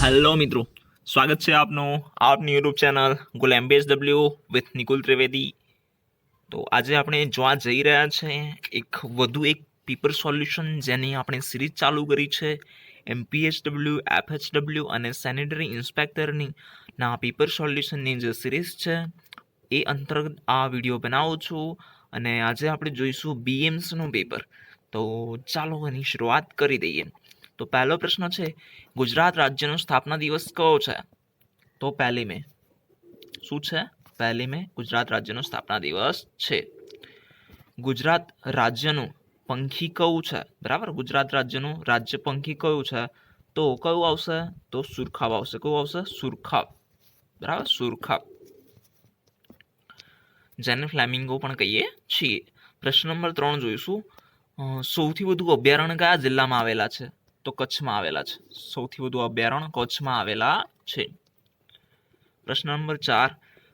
Hello મિત્રો, સ્વાગત છે આપનું આપની YouTube channel Gul MPSW with Nikul Trivedi. તો આજે આપણે જોવા જઈ રહ્યા છે એક પેપર સોલ્યુશન જેની આપણે સિરીઝ ચાલુ કરી છે MPSW, FHW અને સેનેટરી ઇન્સ્પેક્ટરની ના પેપર સોલ્યુશનની જે સિરીઝ છે એ અંતર્ગત આ વિડીયો બનાવું છું. અને આજે આપણે જોઈશું BAMSનું પેપર. તો ચાલો એની શરૂઆત કરી દઈએ. તો પહેલો પ્રશ્ન છે, ગુજરાત રાજ્યનો સ્થાપના દિવસ કયો છે? તો 1 મે. શું છે? 1 મે ગુજરાત રાજ્યનો સ્થાપના દિવસ છે. ગુજરાત રાજ્યનું પંખી કયું છે? બરાબર, ગુજરાત રાજ્યનું રાજ્ય પંખી કયું છે? તો કયું આવશે? તો સુરખાબ આવશે. કયું આવશે? સુરખાબ. બરાબર, સુરખાબ, જેને ફ્લેમિંગો પણ કહીએ છીએ. પ્રશ્ન નંબર 3 જોઈશું. સૌથી વધુ અભયારણ્ય કયા જિલ્લામાં આવેલા છે? તો કચ્છમાં આવેલા છે. સૌથી વધુ અભયારણ્ય કચ્છમાં આવેલા છે. પ્રશ્ન નંબર 4,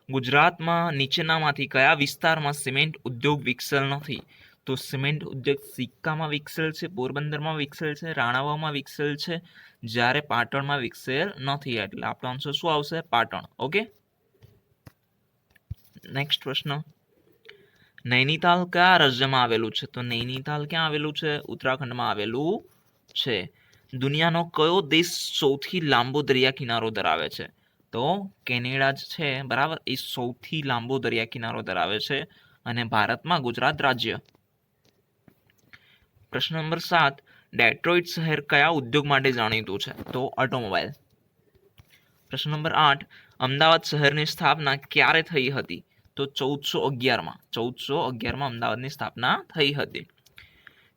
ગુજરાતમાં નીચેનામાંથી કયા વિસ્તારમાં સિમેન્ટ ઉદ્યોગ વિકસેલ નથી? તો સિમેન્ટ ઉદ્યોગ સિક્કામાં વિકસેલ છે, પોરબંદરમાં વિકસેલ છે, રાણાવામાં વિકસેલ છે, જ્યારે પાટણમાં વિકસેલ નથી. એટલે આપણો આન્સર શું આવશે? પાટણ. ઓકે. નેક્સ્ટ પ્રશ્ન, નૈનીતાલ કયા રાજ્યમાં આવેલું છે? તો નૈનીતાલ ક્યાં આવેલું છે? ઉત્તરાખંડમાં આવેલું છે. દુનિયાનો કયો દેશ સૌથી લાંબો દરિયા કિનારો ધરાવે છે? તો કેનેડા જ છે. બરાબર, એ સૌથી લાંબો દરિયા કિનારો ધરાવે છે અને ભારતમાં ગુજરાત રાજ્ય. પ્રશ્ન નંબર 7, ડેટ્રોઇટ શહેર કયા ઉદ્યોગ માટે જાણીતું છે? તો ઓટોમોબાઈલ. પ્રશ્ન નંબર 8, અમદાવાદ શહેરની સ્થાપના ક્યારે થઈ હતી? તો 1411માં. 1411માં અમદાવાદની સ્થાપના થઈ હતી.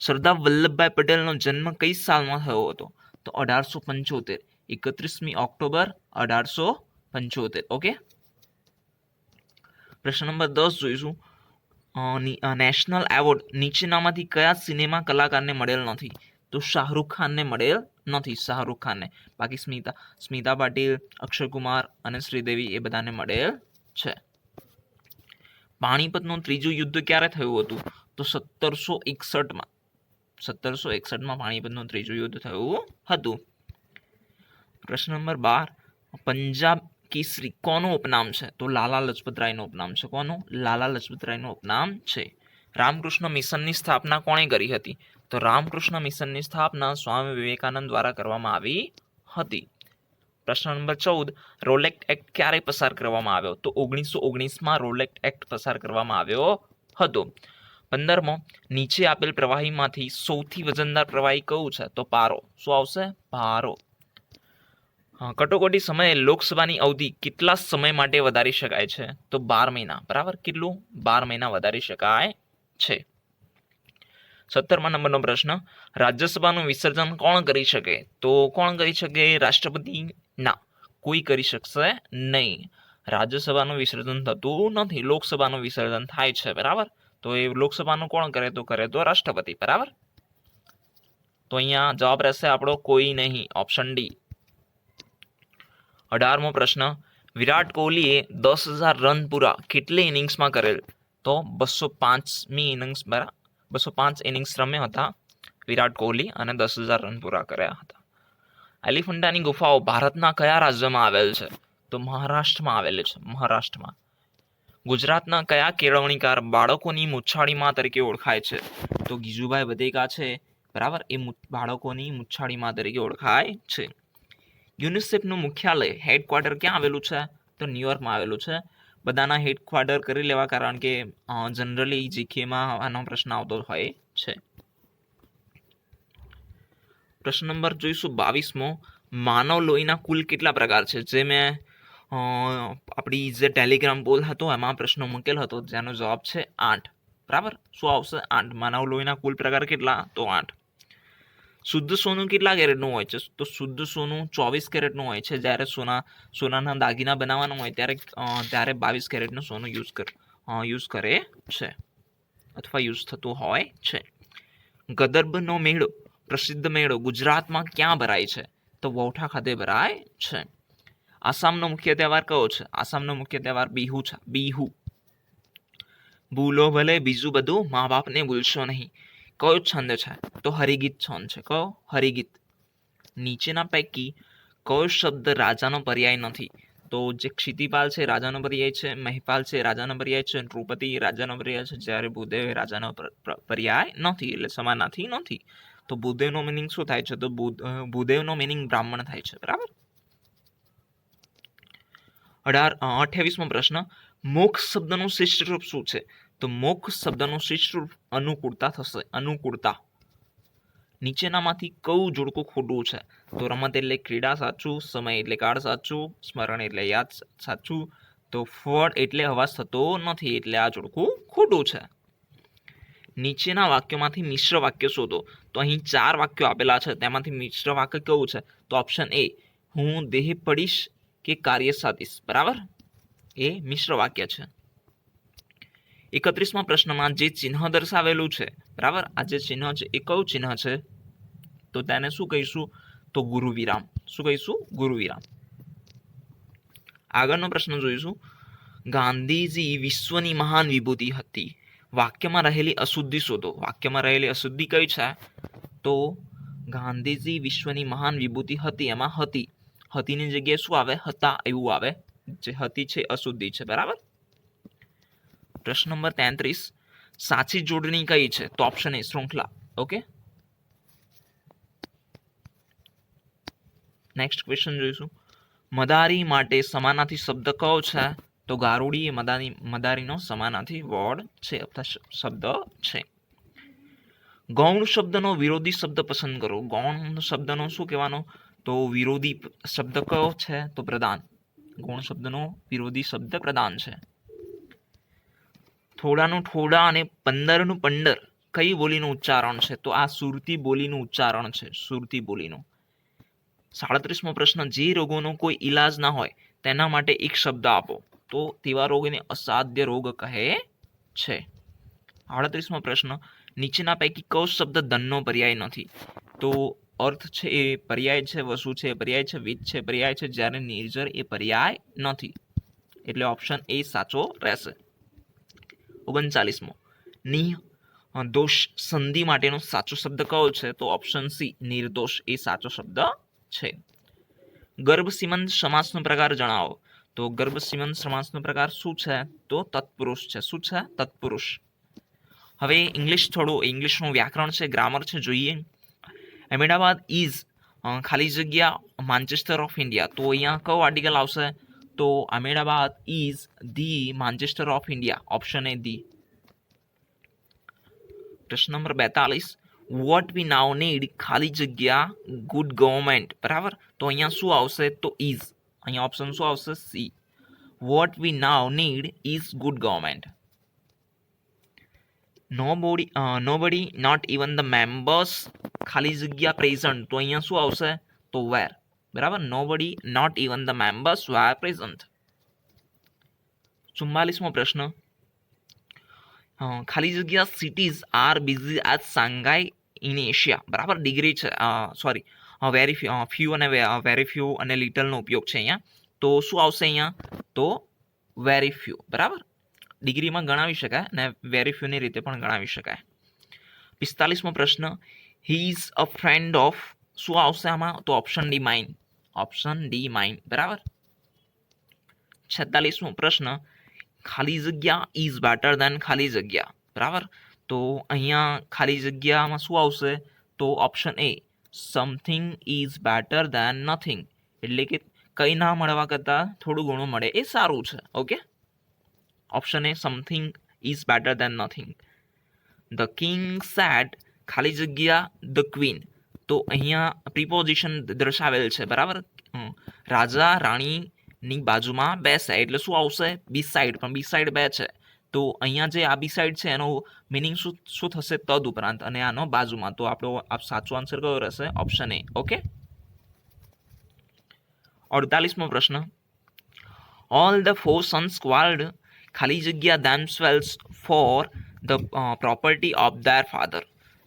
સરદાર વલ્લભભાઈ પટેલનો જન્મ કઈ સાલમાં થયો હતો? તો 1875. 31મી ઓક્ટોબર 1875. ઓકે. પ્રશ્ન નંબર 10 જોઈશું. નેશનલ એવોર્ડ નીચેનામાંથી કયા સિનેમા કલાકારને મળેલ નથી? તો શાહરૂખ ખાનને મળેલ નથી. શાહરૂખ ખાનને. બાકી સ્મિતા પાટીલ, અક્ષય કુમાર અને શ્રીદેવી એ બધાને મળેલ છે. પાણીપતનું ત્રીજું યુદ્ધ ક્યારે થયું હતું? તો 1761માં. 1761માં પાણીપતનું ત્રીજું યુદ્ધ થયું હતું. પ્રશ્ન નંબર 12, પંજાબ કેસરી કોનું ઉપનામ છે? તો લાલા લજપતરાયનું ઉપનામ છે. કોનું? લાલા લજપતરાયનું ઉપનામ છે. રામકૃષ્ણ મિશનની સ્થાપના કોણે કરી હતી? તો રામકૃષ્ણ મિશનની સ્થાપના સ્વામી વિવેકાનંદ દ્વારા કરવામાં આવી હતી. પ્રશ્ન નંબર 14, રોલેક્ટ એક્ટ ક્યારે પસાર કરવામાં આવ્યો? તો 1919માં રોલેક્ટ એક્ટ પસાર કરવામાં આવ્યો હતો. 15મો, નીચે આપેલ પ્રવાહીમાંથી સૌથી વજનદાર પ્રવાહી કયું છે? તો પારો. શું આવશે? પારો. કટોકટી સમયે લોકસભાની અવધિ કેટલા સમય માટે વધારી શકાય છે? તો 12 મહિના. બરાબર, કેટલું? 12 મહિના વધારી શકાય છે. 17મા નંબરનો પ્રશ્ન, રાજ્યસભાનું વિસર્જન કોણ કરી શકે? તો કોણ કરી શકે? રાષ્ટ્રપતિ ના, કોઈ કરી શકશે નહીં. રાજ્યસભાનું વિસર્જન થતું નથી, લોકસભાનું વિસર્જન થાય છે. બરાબર, તો એ લોકસભાનું કોણ કરે? તો કરે તો રાષ્ટ્રપતિ. બરાબર, તો અહીંયા જવાબ રહેશે આપણો કોઈ નહીં, ઓપ્શન ડી. 18મો પ્રશ્ન, વિરાટ કોહલીએ 10,000 રન પૂરા કેટલી ઇનિંગ્સમાં કરેલ? તો 205મી ઇનિંગ્સ. બરાબર, 205 ઇનિંગ્સ રમ્યા હતા વિરાટ કોહલી અને 10,000 રન પૂરા કર્યા હતા. એલિફન્ટાની ગુફાઓ ભારતના કયા રાજ્યમાં આવેલ છે? તો મહારાષ્ટ્રમાં આવેલી છે. મહારાષ્ટ્રમાં. ગુજરાતના કયા કેળવણીકાર બાળકોની મુછાળીમાં તરીકે ઓળખાય છે? તો ગીજુભાઈ વધેકા છે. બરાબર, એ બાળકોની મુછાળીમાં તરીકે ઓળખાય છે. યુનિસેફનું મુખ્યાલય હેડક્વાર્ટર ક્યાં આવેલું છે? તો ન્યુયોર્કમાં આવેલું છે. બધાના હેડક્વાર્ટર કરી લેવા, કારણ કે જનરલી જીકેમાં આનો પ્રશ્ન આવતો હોય છે. પ્રશ્ન નંબર જોઈશું 22મો, માનવ લોહીના કુલ કેટલા પ્રકાર છે? જે મેં આપણી જે ટેલિગ્રામ પોલ હતો એમાં પ્રશ્ન મૂકેલ હતો, જેનો જવાબ છે 8. બરાબર, શું આવશે? 8. માનવ લોહીના કુલ પ્રકાર કેટલા? તો 8. શુદ્ધ સોનું કેટલા કેરેટનું હોય છે? તો શુદ્ધ સોનું 24 કેરેટનું હોય છે. જ્યારે સોનાના દાગીના બનાવવાનું હોય ત્યારે 22 કેરેટનું સોનું યુઝ કરે છે અથવા યુઝ થતું હોય છે. ગદર્ભનો મેળો, પ્રસિદ્ધ મેળો ગુજરાતમાં ક્યાં ભરાય છે? તો વૌઠા ખાતે ભરાય છે. આસામનો મુખ્ય તહેવાર કયો છે? આસામનો મુખ્ય તહેવાર બિહુ છે. બિહુ. ભૂલો ભલે બીજું બધું, મા બાપને ભૂલશો નહીં. કયો છંદ છે? તો હરિગીત છંદ છે. કયો? હરિગીત. નીચેના પૈકી કયો શબ્દ રાજાનો પર્યાય નથી? તો જે ક્ષિતિપાલ છે રાજાનો પર્યાય છે, મહિપાલ છે રાજાનો પર્યાય છે, નૃપતિ રાજાનો પર્યાય છે, જ્યારે ભૂદેવ એ રાજાનો પર્યાય નથી, એટલે સમાનાર્થી નથી. તો ભૂદેવનો મિનિંગ શું થાય છે? તો ભૂદેવનો મિનિંગ બ્રાહ્મણ થાય છે. બરાબર. 28મો પ્રશ્ન, મોક્ષ શબ્દનું શિષ્ટ રૂપ શું છે? તો મોક્ષ શબ્દનું શિષ્ટ રૂપ અનુકૂળતા થશે. અનુકૂળતા. નીચેનામાંથી કયું જોડકું ખોટું છે? તો રમત એટલે ક્રીડા સાચું, સમય એટલે કાળ સાચું, સ્મરણ એટલે યાદ સાચું, તો ફળ એટલે અવાજ થતો નથી, એટલે આ જોડકું ખોટું છે. નીચેના વાક્યોમાંથી મિશ્ર વાક્ય શોધો. તો અહીં 4 વાક્યો આપેલા છે, તેમાંથી મિશ્ર વાક્ય કયું છે? તો ઓપ્શન એ, હું દેહ પડીશ કે કાર્ય સાધીશ. બરાબર, એ મિશ્ર વાક્ય છે. 31મા પ્રશ્નમાં જે ચિહ્ન દર્શાવેલું છે, બરાબર, આ જે ચિહ્ન છે એ કયું ચિહ્ન છે? તો તેને શું કહીશું? તો ગુરુ વિરામ. શું કહીશું? ગુરુ વિરામ. આગળનો પ્રશ્ન જોઈશું. ગાંધીજી વિશ્વની મહાન વિભૂતિ હતી. વાક્યમાં રહેલી અશુદ્ધિ શોધો. વાક્યમાં રહેલી અશુદ્ધિ કઈ છે? તો ગાંધીજી વિશ્વની મહાન વિભૂતિ હતી, એમાં હતી, હતીની જગ્યાએ શું આવે? હતા એવું આવે. જે હતી છે અશુદ્ધિ છે. બરાબર. પ્રશ્ન નંબર 33, સાચી જોડણી કઈ છે? તો ઓપ્શન એ, શૃંખલા. ઓકે, નેક્સ્ટ ક્વેશ્ચન જોઈશું. મદારી માટે સમાનાર્થી શબ્દ કયો છે? તો ગારુડી એ મદારીનો સમાનાર્થી વર્ડ છે અથવા શબ્દ છે. ગૌણ શબ્દનો વિરોધી શબ્દ પસંદ કરો. ગૌણ શબ્દનો શું કહેવાનો? તો વિરોધી શબ્દ કયો છે? તો પ્રધાન. ગૌણ શબ્દનો વિરોધી શબ્દ પ્રધાન છે. થોડાનું ઠોડા અને પંદરનું પંદર કઈ બોલીનું ઉચ્ચારણ છે? તો આ સુરતી બોલીનું ઉચ્ચારણ છે. સુરતી બોલીનું. 37મો પ્રશ્ન, જે રોગોનો કોઈ ઈલાજ ના હોય તેના માટે એક શબ્દ આપો. તો તેવા રોગને અસાધ્ય રોગ કહે છે. 38મો પ્રશ્ન, નીચેના પૈકી કયો શબ્દ ધનનો પર્યાય નથી? તો અર્થ છે એ પર્યાય છે, વસુ છે એ પર્યાય છે, વિત્ત છે પર્યાય છે, જ્યારે નિર્જર એ પર્યાય નથી, એટલે ઓપ્શન એ સાચો રહેશે. 39મો, નિર્દોષ સંધિ માટેનો સાચો શબ્દ કયો છે? તો ઓપ્શન સી, નિર્દોષ એ સાચો શબ્દ છે. ગર્ભસીમંત સમાસનો પ્રકાર જણાવો. તો ગર્ભસીમંત સમાસનો પ્રકાર શું છે? તો તત્પુરુષ છે. શું છે? તત્પુરુષ. હવે ઇંગ્લિશનું વ્યાકરણ છે, ગ્રામર છે, જોઈએ. અહેમદાબાદ ઇઝ ખાલી જગ્યા માન્ચેસ્ટર ઓફ ઇન્ડિયા. તો અહીંયા કયો આર્ટિકલ આવશે? તો Ahmedabad is the Manchester of India. Option A, the. પ્રશ્ન નંબર 42, વોટ વી નાઉ નીડ ખાલી જગ્યા ગુડ ગવર્મેન્ટ. બરાબર, તો અહીંયા શું આવશે? તો ઇઝ. અહીંયા ઓપ્શન શું આવશે? C. What we now need is good government. Nobody not even the members ખાલી જગ્યા પ્રેઝન્ટ. તો અહીંયા શું આવશે? તો વેર. બરાબર, nobody not even the members were present. 44મો પ્રશ્ન, ખાલી જગ્યા cities are busy at Shanghai in Asia. બરાબર, ડિગ્રી છે, સોરી, વેરી ફ્યુ અને લિટલનો ઉપયોગ છે અહીંયા. તો શું આવશે અહીંયા? તો વેરી ફ્યુ. બરાબર, ડિગ્રીમાં ગણાવી શકાય અને વેરી ફ્યુની રીતે પણ ગણાવી શકાય. 45મો પ્રશ્ન, he is a friend of. શું આવશે આમાં? તો option D, mine. Option D, mine. બરાબર. 46મો પ્રશ્ન, ખાલી જગ્યા ઇઝ બેટર દેન ખાલી જગ્યા. બરાબર, તો અહીંયા ખાલી જગ્યામાં શું આવશે? તો option A, something is better than nothing. એટલે કે કંઈ ના મળવા કરતાં થોડું ઘણું મળે એ સારું છે. Okay, option A, something is better than nothing. The king set ખાલી જગ્યા ધ ક્વીન. તો અહીંયા પ્રિપોઝિશન દર્શાવેલ છે. બરાબર, રાજા રાણીની બાજુમાં બેસે, એટલે શું આવશે? બી સાઈડ. પણ બી સાઈડ બે છે, તો અહીંયા જે આ બી સાઈડ છે એનો મિનિંગ શું થશે? તદ ઉપરાંત, અને આનો બાજુમાં. તો આપણો સાચો આન્સર કયો રહેશે? Option A. ઓકે. 48મો પ્રશ્ન, ઓલ ધ ફોર સન્સ ક્વાલ્ડ ખાલી જગ્યા themselves for the property of their father.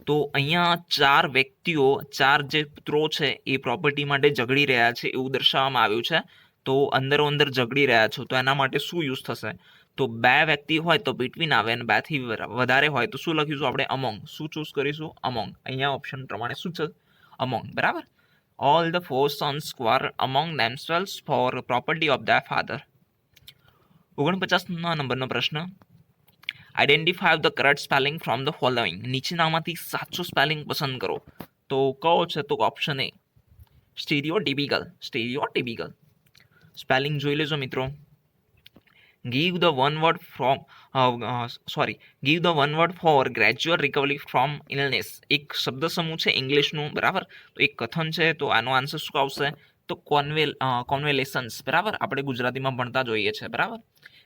તો અહીંયા 4 વ્યક્તિઓ, 4 જે પુત્રો છે એ પ્રોપર્ટી માટે ઝઘડી રહ્યા છે એવું દર્શાવવામાં આવ્યું છે. તો અંદર ઝઘડી રહ્યા છો, તો એના માટે શું યુઝ થશે? તો 2 વ્યક્તિ હોય તો બિટવીન આવે, અને 2 થી વધારે હોય તો શું લખીશું આપણે? અમોંગ. શું ચૂઝ કરીશું? અમોંગ. અહીંયા ઓપ્શન પ્રમાણે શું છે? અમોંગ. બરાબર, All the four sons quarrel among themselves for property of their father. 49 નંબરનો પ્રશ્ન. Identify the correct spelling from the following. નીચેનામાંથી સાચું સ્પેલિંગ પસંદ કરો. તો કયો છે? તો ઓપ્શન એ સ્ટીરિયોટિપિકલ. સ્પેલિંગ જોઈ લેજો મિત્રો. give the one word for gradual recovery from illness. એક શબ્દ સમૂહ છે ઇંગ્લિશનું, બરાબર. તો એક કથન છે, તો આનો આન્સર શું આવશે? તો કોન્વેલેસન્સ, બરાબર. આપણે ગુજરાતીમાં ભણતા જોઈએ છે, બરાબર.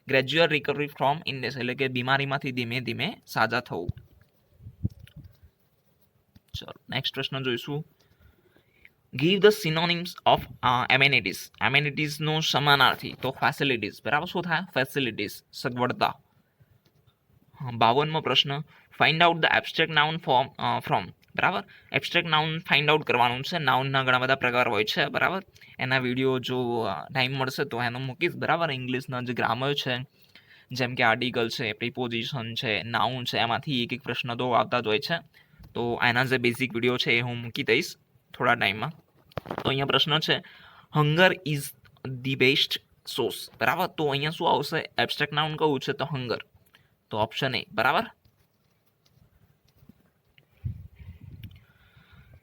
ગ્રેજ્યુઅલ રિકવરી ફ્રોમ ઇલનેસ એટલે કે બીમારીમાંથી ધીમે ધીમે સાજા થવું. ચલો નેક્સ્ટ પ્રશ્ન જોઈશું. give the synonyms of amenities. amenities નો સમાનાર્થી તો facilities, બરાબર. શું થાય? facilities, સગવડતા. 52મો પ્રશ્ન. find out the abstract noun from, બરાબર. એબ્સ્ટ્રેક્ટ નાઉન ફાઇન્ડ આઉટ કરવાનું છે. નાઉનના ઘણા બધા પ્રકાર હોય છે, બરાબર. એના વિડીયો જો ટાઈમ મળશે તો એનો મૂકીશ, બરાબર. ઇંગ્લિશના જે ગ્રામર છે, જેમ કે આર્ટિકલ છે, પ્રિપોઝિશન છે, નાઉન છે, એમાંથી એક એક પ્રશ્ન તો આવતા જ હોય છે. તો એના જે બેઝિક વિડીયો છે એ હું મૂકી દઈશ થોડા ટાઈમમાં. તો અહીંયા પ્રશ્ન છે hunger is the best sauce, બરાબર. તો અહીંયા શું આવશે? એબ્સ્ટ્રેક્ટ નાઉન કયું છે? તો હંગર. તો ઓપ્શન એ, બરાબર.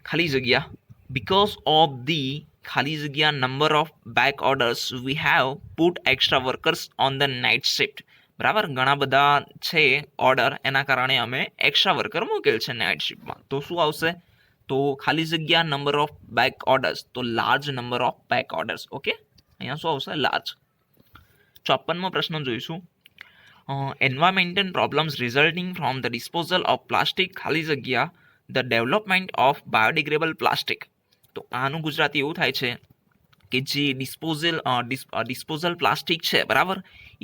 ખાલી જગ્યા. બીકોઝ ઓફ ધી ખાલી જગ્યા number of back orders we have put extra workers on the night shift, બરાબર. ઘણા બધા છે ઓર્ડર, એના કારણે અમે એક્સ્ટ્રા વર્કર મૂકેલ છે નાઇટ શિફ્ટમાં. તો શું આવશે? તો ખાલી જગ્યા નંબર ઓફ બેક ઓર્ડર્સ, તો large number of back orders. Okay, અહીંયા શું આવશે? લાર્જ. 54મો પ્રશ્ન જોઈશું. Environmental problems resulting from the disposal of plastic, ખાલી જગ્યા the development of biodegradable plastic. તો આનું ગુજરાતી એવું થાય છે કે જે ડિસ્પોઝલ પ્લાસ્ટિક છે, બરાબર,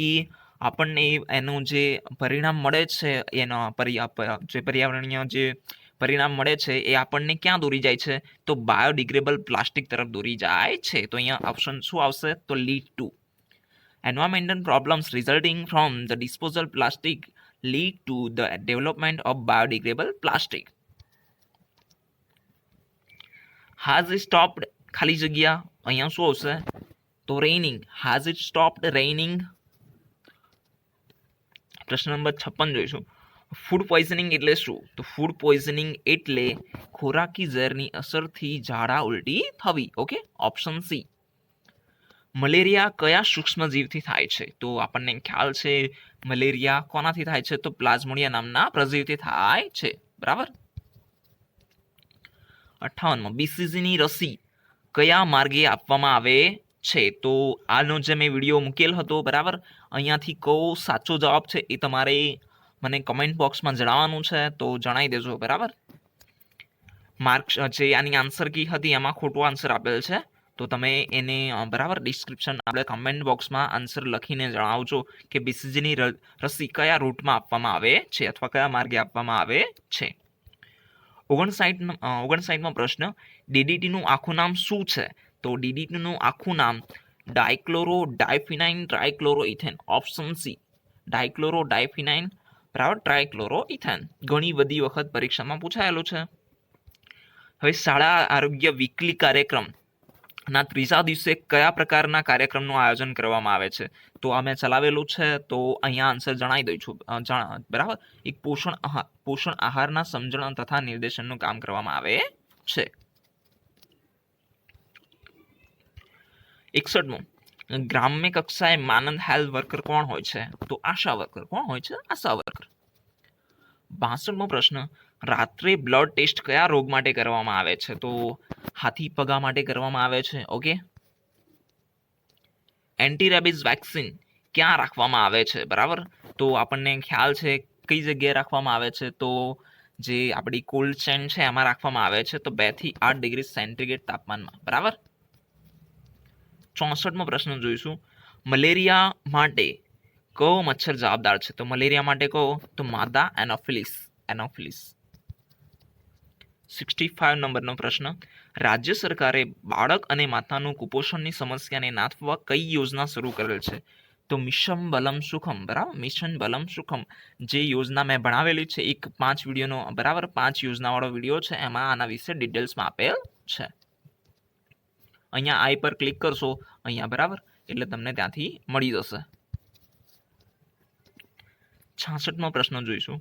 એ આપણને એનું જે પરિણામ મળે છે, એનો જે પર્યાવરણીય જે પરિણામ મળે છે એ આપણને ક્યાં દોરી જાય છે? તો બાયોડિગ્રેડેબલ પ્લાસ્ટિક તરફ દોરી જાય છે. તો અહીંયા ઓપ્શન શું આવશે? તો lead to. Environmental problems resulting from the disposal plastic lead to the development of biodegradable plastic. Has it stopped, ખાલી જગ્યા, અહીંયા શું આવશે? તો રેઇનિંગ. હાઝ ઇટ સ્ટોપ્ડ રેઇનિંગ. પ્રશ્ન નંબર 56 જોઈશું. ફૂડ પોઈઝનિંગ એટલે શું? તો ફૂડ પોઈઝનિંગ એટલે ખોરાકી ઝેરની અસરથી ઝાડા ઉલટી થવી. Okay, option C. મલેરિયા કયા સૂક્ષ્મજીવથી થાય છે? તો આપણને ખ્યાલ છે મલેરિયા કોનાથી થાય છે? તો પ્લાઝ્મોડિયા નામના પ્રજીવથી થાય છે, બરાબર. 58માં બીસીજીની રસી કયા માર્ગે આપવામાં આવે છે? તો આનો જે મેં વિડીયો મૂકેલ હતો, બરાબર, અહીંયાથી કયો સાચો જવાબ છે એ તમારે મને કમેન્ટ બોક્સમાં જણાવવાનું છે. તો જણાવી દેજો, બરાબર. માર્ક જે આની આન્સર કી હતી એમાં ખોટો આન્સર આપેલ છે, તો તમે એને બરાબર ડિસ્ક્રિપ્શન આપણે કમેન્ટ બોક્સમાં આન્સર લખીને જણાવજો કે બીસીજીની રસી કયા રૂટમાં આપવામાં આવે છે અથવા કયા માર્ગે આપવામાં આવે છે. 59મો પ્રશ્ન. ડીડીટીનું આખું નામ શું છે? તો ડીડીટીનું આખું નામ dichloro diphenyl trichloroethane. Option C. Dichloro diphenyl, બરાબર, ટ્રાયક્લોરોઇથેન. ઘણી બધી વખત પરીક્ષામાં પૂછાયેલું છે. હવે શાળા આરોગ્ય વીકલી કાર્યક્રમ ના ત્રીજા દિવસે કયા પ્રકારના કાર્યક્રમનું આયોજન કરવામાં આવે છે? તો આ મેં ચલાવેલું છે, તો અહીંયા આન્સર જણાવી દઉં છું, બરાબર. એક પોષણ આહારના સમજણ તથા નિર્દેશનનું કામ કરવામાં આવે છે. 61મો. ગ્રામ્ય કક્ષાએ માનદ હેલ્થ વર્કર કોણ હોય છે? તો આશા વર્કર. કોણ હોય છે? આશા વર્કર. 62મો પ્રશ્ન. રાત્રે બ્લડ ટેસ્ટ કયા રોગ માટે કરવામાં આવે છે? તો હાથી પગા માટે કરવામાં આવે છે. ઓકે. એન્ટી રેબિઝ વેક્સિન ક્યાં રાખવામાં આવે છે? બરાબર. તો આપણને ખ્યાલ છે કઈ જગ્યાએ રાખવામાં આવે છે? તો જે આપણી કોલ્ડ ચેન છે એમાં રાખવામાં આવે છે, તો 2 થી 8 ડિગ્રી સેન્ટીગ્રેડ તાપમાનમાં, બરાબર. 64મો પ્રશ્ન જોઈશું. મલેરિયા માટે કયો મચ્છર જવાબદાર છે? તો મલેરિયા માટે કયો? તો માદા એનોફિલિસ. 65 નંબરનો પ્રશ્ન. રાજ્ય સરકારે બાળક અને માતાનું કુપોષણની સમસ્યાને નાથવા કઈ યોજના શરૂ કરેલ છે? તો મિશન બલમ સુખમ, બરાબર. મિશન બલમ સુખમ જે યોજના મેં ભણાવેલી છે, એક 5 વિડીયોનો, બરાબર, 5 યોજનાવાળો વિડીયો છે, એમાં આના વિશે ડિટેલ્સમાં આપેલ છે. અહીંયા આઈ પર ક્લિક કરશો અહીંયા, બરાબર, એટલે તમને ત્યાંથી મળી જશે. 66મો પ્રશ્ન જોઈશું.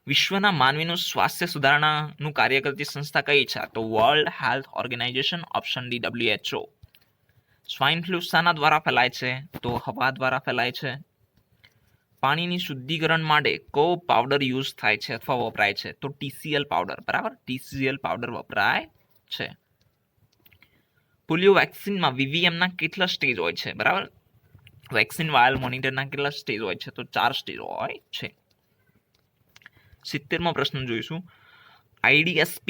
વિશ્વના માનવીનું સ્વાસ્થ્ય સુધારણાનું કાર્ય કરતી સંસ્થા કઈ છે? તો world health organization. Option D WHO. Swine flu શાના દ્વારા ફેલાય છે? તો હવા દ્વારા ફેલાય છે. પાણીની શુદ્ધિકરણ માટે કયો પાવડર યુઝ થાય છે અથવા વપરાય છે? તો TCL પાવડર, બરાબર, TCL પાવડર વપરાય છે. પોલિયો વેક્સિનમાં VVMના કેટલા સ્ટેજ હોય છે? બરાબર, વેક્સિન વાયલ મોનિટરના કેટલા સ્ટેજ હોય છે? તો 4 સ્ટેજ હોય છે. 70મો પ્રશ્ન જોઈશું. IDSP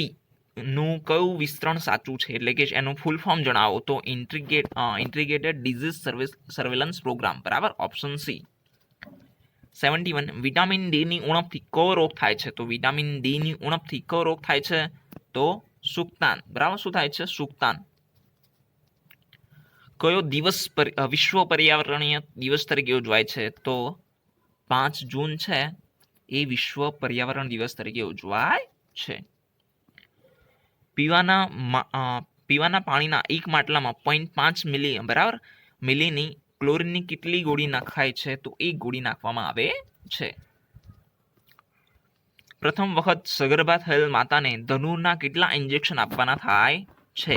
નું કયું વિસ્તરણ સાચું છે, એટલે કે એનું ફૂલ ફોર્મ જણાવો. તો ઇન્ટિગ્રેટેડ ડિઝીઝ સર્વેલન્સ પ્રોગ્રામ, બરાબર, ઓપ્શન સી. 71. વિટામિન ડી ની ઉણપથી કયો રોગ થાય છે? તો વિટામિન ડી ની ઉણપથી કયો રોગ થાય છે? તો સુક્તાન, બરાબર, શું થાય છે? સુક્તાન. કયો દિવસ વિશ્વ પર્યાવરણીય દિવસ તરીકે ઉજવાય છે? તો 5 જૂન છે એ વિશ્વ પર્યાવરણ દિવસ તરીકે ઉજવાય છે. પીવાના પાણીના એક માટલામાં 0.5 મિલી, બરાબર, મિલીની ક્લોરીનની કેટલી ગોળી નાખાય છે? તો 1 ગોળી નાખવામાં આવે છે. પ્રથમ વખત સગર્ભા થયેલ માતાને ધનુરના કેટલા ઇન્જેક્શન આપવાના થાય છે?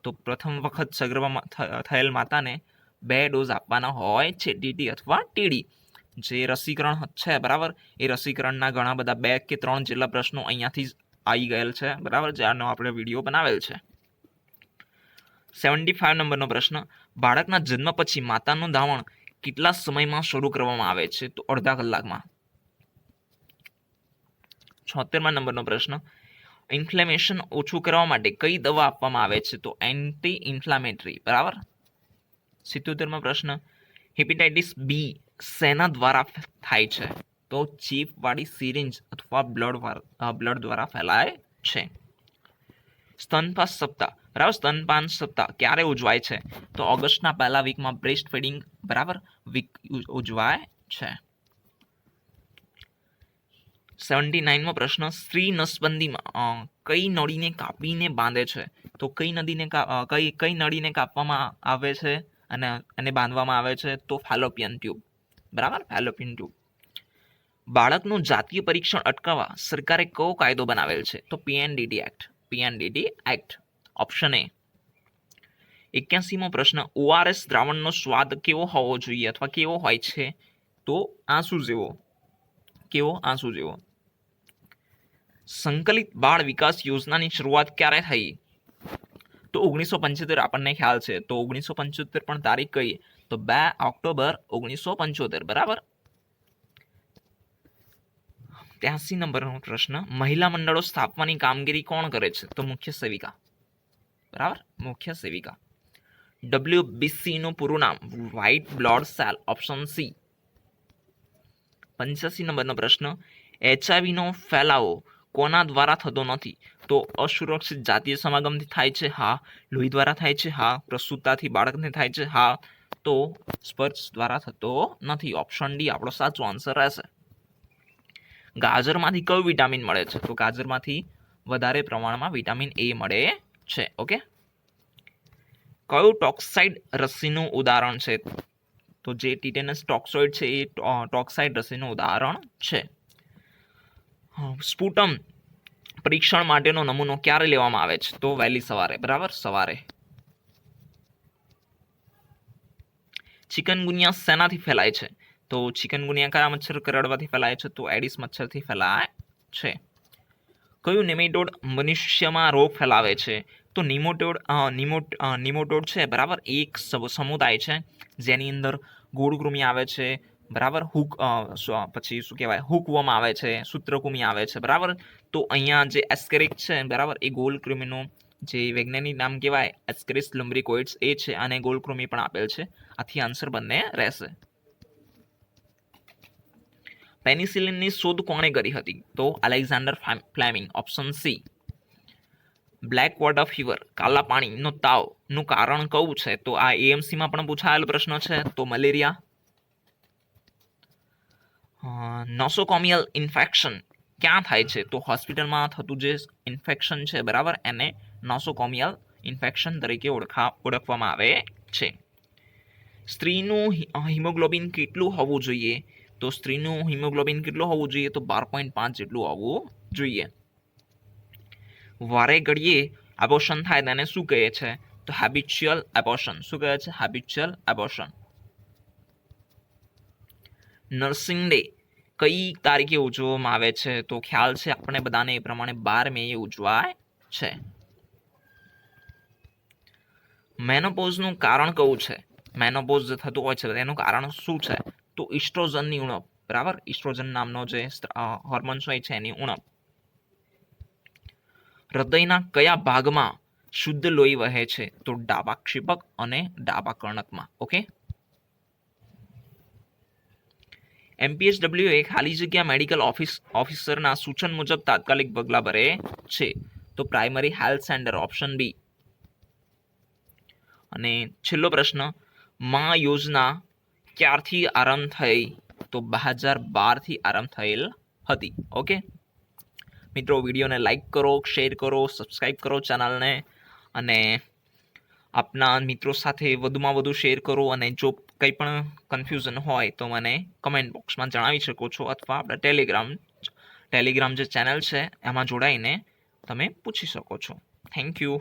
તો પ્રથમ વખત સગર્ભા થયેલ માતાને 2 ડોઝ આપવાના હોય છે, ટીટી અથવા ટીડી. જે રસીકરણ છે, બરાબર, એ રસીકરણના ઘણા બધા 2 કે 3 જેટલા પ્રશ્નો અહીંયાથી જ આવી ગયેલ છે, બરાબર, જેનો આપણે વિડીયો બનાવેલ છે. 75 નંબરનો પ્રશ્ન. બાળકના જન્મ પછી માતાનું ધાવણ કેટલા સમયમાં શરૂ કરવામાં આવે છે? તો અડધા કલાકમાં. 76મા નંબરનો પ્રશ્ન. ઇન્ફ્લેમેશન ઓછું કરવા માટે કઈ દવા આપવામાં આવે છે? તો એન્ટી ઇન્ફ્લામેટરી, બરાબર. 77મો પ્રશ્ન. હેપેટાઇટિસ બી શેના દ્વારા થાય છે? તો ચીપ વાળી સિરિંજ અથવા બ્લડ દ્વારા ફેલાય છે. સ્તનપાન સપ્તાહ, બરાબર, સ્તનપાન સપ્તાહ ક્યારે ઉજવાય છે? તો ઓગસ્ટના પહેલા વીકમાં બ્રેસ્ટ ફીડિંગ, બરાબર, વીક ઉજવાય છે. 79મો પ્રશ્ન. સ્ત્રી નસબંધીમાં કઈ નળીને કાપીને બાંધે છે? તો કઈ નળીને કાપવામાં આવે છે અને બાંધવામાં આવે છે? તો ફેલોપિયન ટ્યુબ, બરાબર, ફેલોપિયન ટ્યુબ. બાળકનું જાતીય પરીક્ષણ અટકાવવા સરકારે કયો કાયદો બનાવેલ છે? તો PNDT એક્ટ. Option A. 81મો પ્રશ્ન. ORS દ્રાવણનો સ્વાદ કેવો હોવો જોઈએ અથવા કેવો હોય છે? તો આંસુ જેવો. કેવો? આંસુ જેવો. સંકલિત બાળ વિકાસ યોજનાની શરૂઆત ક્યારે થઈ? તો 1975 આપણને ખ્યાલ છે. તો 1975 પણ તારીખ કઈ? તો 2 ઓક્ટોબર 1975, બરાબર. 83 નંબરનો પ્રશ્ન. મહિલા મંડળો સ્થાપવાની કામગીરી કોણ કરે છે? તો મુખ્ય સેવિકા, બરાબર, મુખ્ય સેવિકા. WBC નું પૂરું નામ? White blood cell. Option C. 85 નંબરનો પ્રશ્ન. HIV નો ફેલાવો કોના દ્વારા થતો નથી? તો અસુરક્ષિત જાતીય સમાગમથી થાય છે? હા. લોહી દ્વારા થાય છે? હા. પ્રસૂતાથી બાળકને થાય છે? હા. તો સ્પર્શ દ્વારા થતો નથી. ઓપ્શન ડી આપણો સાચો આન્સર રહેશે. ગાજરમાંથી કયું વિટામિન મળે છે? તો ગાજરમાંથી વધારે પ્રમાણમાં વિટામિન A મળે છે. ઓકે. કયું ટોક્સાઇડ રસીનું ઉદાહરણ છે? તો જે ટીટેનસ ટોક્સોઇડ છે એ ટોક્સાઇડ રસીનું ઉદાહરણ છે. સ્પુટમ પરીક્ષણ માટેનો નમૂનો ક્યારે લેવામાં આવે છે? તો વહેલી સવારે, બરાબર, સવારે. ચિકનગુનિયા શેનાથી ફેલાય છે? તો ચિકનગુનિયા કયા મચ્છર કરડવાથી ફેલાય છે? તો એડિસ મચ્છરથી ફેલાય છે. કયું નેમેટોડ મનુષ્યમાં રોગ ફેલાવે છે? તો નિમોટોડ છે, બરાબર, એક સમુદાય છે જેની અંદર ગોળકૃમિ આવે છે, બરાબર, પછી શું કહેવાય, હુકવર્મ આવે છે, સૂત્રકૃમિ આવે છે, બરાબર. તો અહીંયા જે એસ્કેરિક છે, બરાબર, એ ગોળકૃમિનું જે વૈજ્ઞાનિક નામ કહેવાય એસ્કેરિસ લમ્બ્રિકોઇડ્સ એ છે, અને ગોળકૃમિ પણ આપેલ છે. આથી આન્સર બંને રહેશે. પેનિસિલિનની શોધ કોણે કરી હતી? તો Alexander Fleming. Option C. Black water fever, કાલા પાણીનો તાવનું કારણ કયું છે? તો આ AMCમાં પણ પૂછાયેલો પ્રશ્ન છે. તો મલેરિયા. નોસોકોમિયલ ઇન્ફેક્શન ક્યાં થાય છે? તો હોસ્પિટલમાં થતું જે ઇન્ફેક્શન છે, બરાબર, એને નોસોકોમિયલ ઇન્ફેક્શન તરીકે ઓળખવામાં આવે છે. સ્ત્રીનું હિમોગ્લોબિન કેટલું હોવું જોઈએ? તો સ્ત્રીનું હિમોગ્લોબિન કેટલું હોવું જોઈએ? તો 12.5 જેટલું હોવું જોઈએ. વારે ઘડીએ એબોર્શન થાય તેને શું કહે છે? તો હેબિચ્યુઅલ એબોર્શન. શું કહે છે? Habitual abortion. નર્સિંગ ડે કઈ તારીખે ઉજવવામાં આવે છે? તો ખ્યાલ છે આપણે બધાને એ પ્રમાણે 12 મે ઉજવાય છે. મેનોપોઝનું કારણ કયું છે? મેનોપોઝ જે થતું હોય છે તેનું કારણ શું છે? તો ઇસ્ટ્રોજનની ઉણપ. બરાબર, ઇસ્ટ્રોજન નામનો જે હોર્મોન્સ હોય છે એની ઉણપ. હૃદયના કયા ભાગમાં શુદ્ધ લોહી વહે છે? તો ડાબા ક્ષિપક અને ડાબા કર્ણકમાં. ઓકે. MPHW એ ખાલી જગ્યા મેડિકલ ઓફિસરના સૂચન મુજબ તાત્કાલિક પગલાં ભરે છે? તો primary health centre, option B. અને છેલ્લો પ્રશ્ન, માં યોજના ક્યારથી આરંભ થઈ? તો 2012 આરંભ થયેલ હતી. ઓકે મિત્રો, વિડીયોને લાઈક કરો, શેર કરો, સબસ્ક્રાઈબ કરો ચેનલને, અને આપના મિત્રો સાથે વધુમાં વધુ શેર કરો. અને જો કંઈ પણ કન્ફ્યુઝન હોય તો મને કમેન્ટ બોક્સમાં જણાવી શકો છો, અથવા આપણા ટેલિગ્રામ જે ચેનલ છે એમાં જોડાઈને તમે પૂછી શકો છો. Thank you.